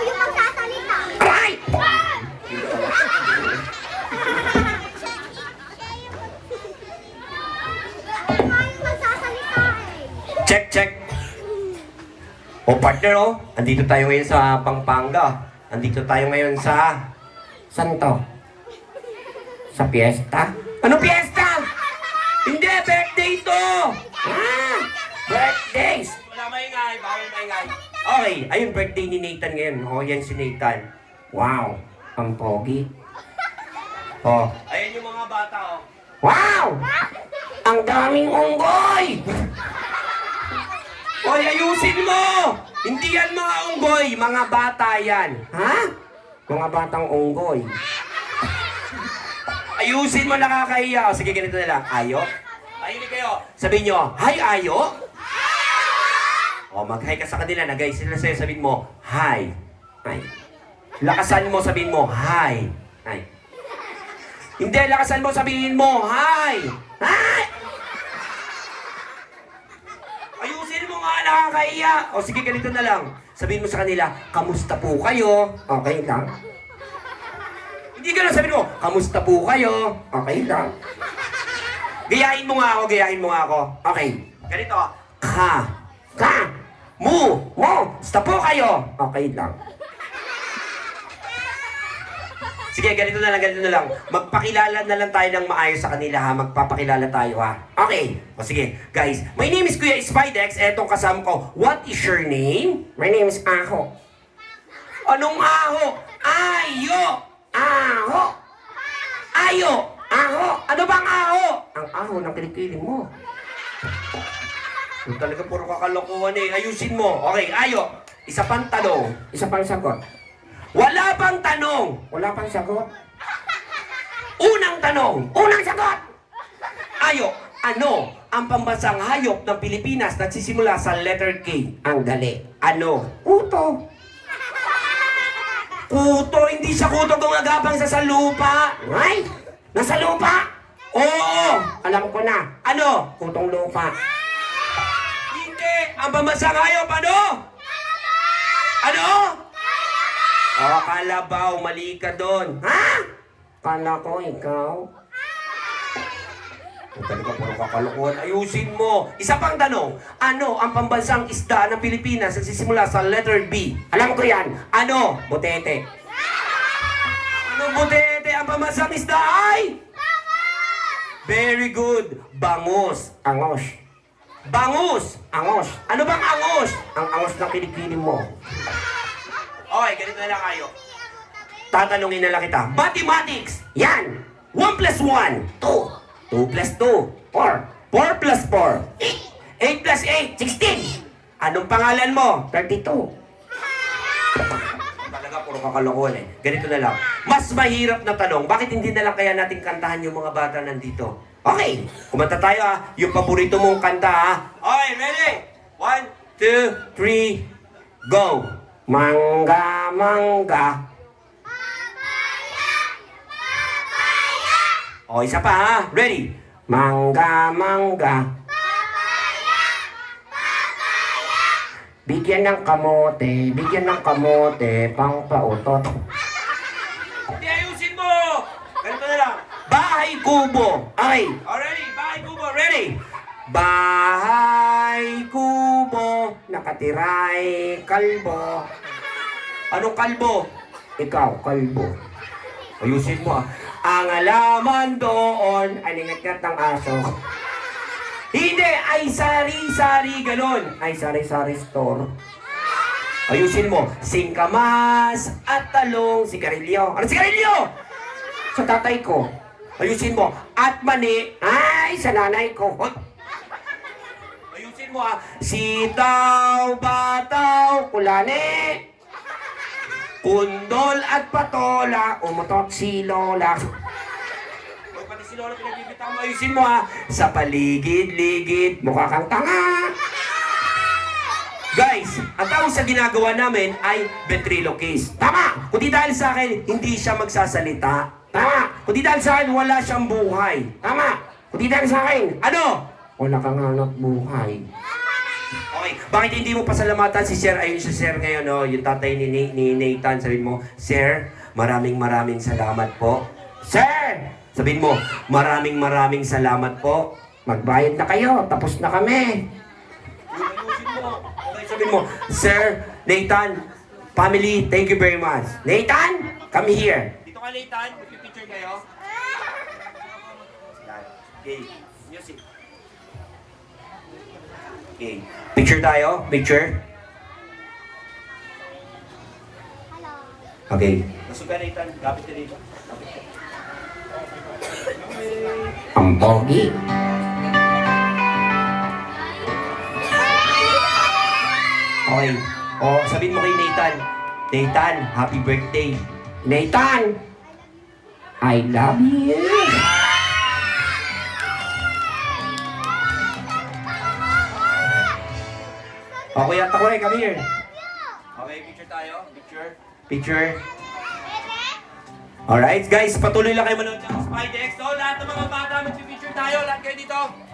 yung magsasalita. Aray! Ako nga yung magsasalita eh. Check, check. O partner, oh. Andito tayo ngayon sa Pampanga. Andito tayo ngayon sa... Saan to? Sa piyesta? Ano piyesta? Hindi, birthday to! Ah! Birthdays! Wala maingay, bawal maingay. Okay, ayun birthday ni Nathan ngayon. Oh, yan si Nathan. Wow, ang pogi. Oh. Ayun yung mga bata, oh. Wow! Ang daming unggoy! Hoy, ayusin mo! Hindi yan mga unggoy, mga bata yan. Ha? Mga batang unggoy. Ayusin mo, nakakahiya. O, sige, ganito na lang. Ayo? Ayun kayo. Sabihin nyo, hi, Ayo? O, mag-hi ka sa kanila. Nag-hi sila sa'yo. Sabihin mo, hi. Hi. Lakasan mo, sabihin mo, hi. Hi. Hindi, lakasan mo, sabihin mo, hi. Hi! Ayusin mo nga, nakakahiya. O sige, ganito na lang. Sabihin mo sa kanila, kamusta po kayo? Okay lang. Hindi ka lang sabihin mo, kamusta po kayo? Okay lang. Gayahin mo nga ako, gayahin mo nga ako. Okay, ganito. Ka, mu, sta po kayo? Okay lang. Sige, ganito na lang. Magpakilala na lang tayo ng maayos sa kanila, ha? Magpapakilala tayo, ha? Okay. O sige, guys. My name is Kuya Spidex. Etong kasama ko. What is your name? My name is Aho. Anong Aho? Ayo! Aho! Ayo! Aho! Ano bang Aho? Ang Aho ng kilikili mo. Yung talaga puro kakalokohan eh. Ayusin mo. Okay, Ayo. Isa pang tanong. Isa pang sagot. Wala pang tanong. Wala pang sagot. Unang tanong. Unang sagot. Ayo, ano ang pambansang hayop ng Pilipinas nagsisimula sa letter K? Ang dali. Ano? Kuto. Kuto? Hindi siya kuto gumagapang sa lupa. Ay? Nasa lupa? Oo. Alam ko na. Ano? Kutong lupa. Hindi. Ang pambansang hayop, ano? Ano? Oh, kalabaw, mali ka doon. Ha? Kala ko, ikaw. Talaga, puro kakalokohan. Ayusin mo. Isa pang tanong. Ano ang pambansang isda ng Pilipinas na sisimula sa letter B? Alam ko yan. Ano? Butete. Ano butete? Ang pambansang isda ay? Very good. Bangus. Angos. Bangus. Angos. Ano bang angos? Ang angos ng kilikili mo. Okay, ganito na lang kayo. Tatanungin na lang kita. Mathematics! Yan! 1 plus 1, 2. 2 plus 2, 4. 4 plus 4, 8. 8 plus 8, 16. Anong pangalan mo? 32. Talaga, puro kakalokohan eh. Ganito na lang. Mas mahirap na tanong, bakit hindi na lang kaya natin kantahan yung mga bata nandito? Okay, kumanta tayo ha. Yung paborito mong kanta ha. Okay, ready? 1, 2, 3, go! Mangga, mangga. Papaya! O, isa pa ha. Ready? Mangga, mangga. Papaya! Bigyan ng kamote, pang pautot. Hindi, ayusin mo! Ganito na lang. Bahay kubo. Okay. Ready? Bahay kubo. Ready? Bahay kubo, nakatiray kalbo. Anong kalbo? Ikaw, kalbo. Ayusin mo ah. Ang alaman doon ay ningat ng aso. Hindi, ay sari-sari ganun. Ay sari-sari store. Ayusin mo. Singkamas at talong sigarilyo. Ano sigarilyo? Sa tatay ko. Ayusin mo. At mani, ay sa nanay ko. Hoy! Ayusin mo ah. Sitaw, bataw, kulane. Kundol at patola. Umutot si Lola. Huwag pati si Lola pinagbibitaw mo. Ayusin mo ah. Sa paligid-ligid, mukha kang tanga. Guys, ang tawag sa ginagawa namin ay ventriloquist. Tama! Kundi dahil sa akin, hindi siya magsasalita. Tama! Kundi dahil sa akin, wala siyang buhay. Tama! Kundi dahil sa akin, ano? Wala kang hanap buhay. O, Okay, bakit hindi mo pasalamatan si Sir? Ayun si Sir ngayon, oh, yung tatay ni Nathan. Sabihin mo, Sir, maraming salamat po. Sir! Sabihin mo, maraming salamat po. Magbayad na kayo, tapos na kami. Ayusin mo. Okay, sabihin mo, Sir, Nathan, family, thank you very much. Nathan, come here. Dito ka, Nathan. Mag-picture kayo. Okay, music. Okay, picture tayo. Picture. Hello. Okay. Nasuga, Nathan. Gapit ka dito. Gapit ka. Ang pogi. Okay. O, sabihin mo kay Nathan. Nathan, happy birthday. Nathan! I love you. Okay, at ako rin. Come here. Okay, picture tayo. Picture. Alright, guys. Patuloy lang kayo manood ng Spy X. So, lahat ng mga bata, mag-picture tayo. Lahat kayo dito.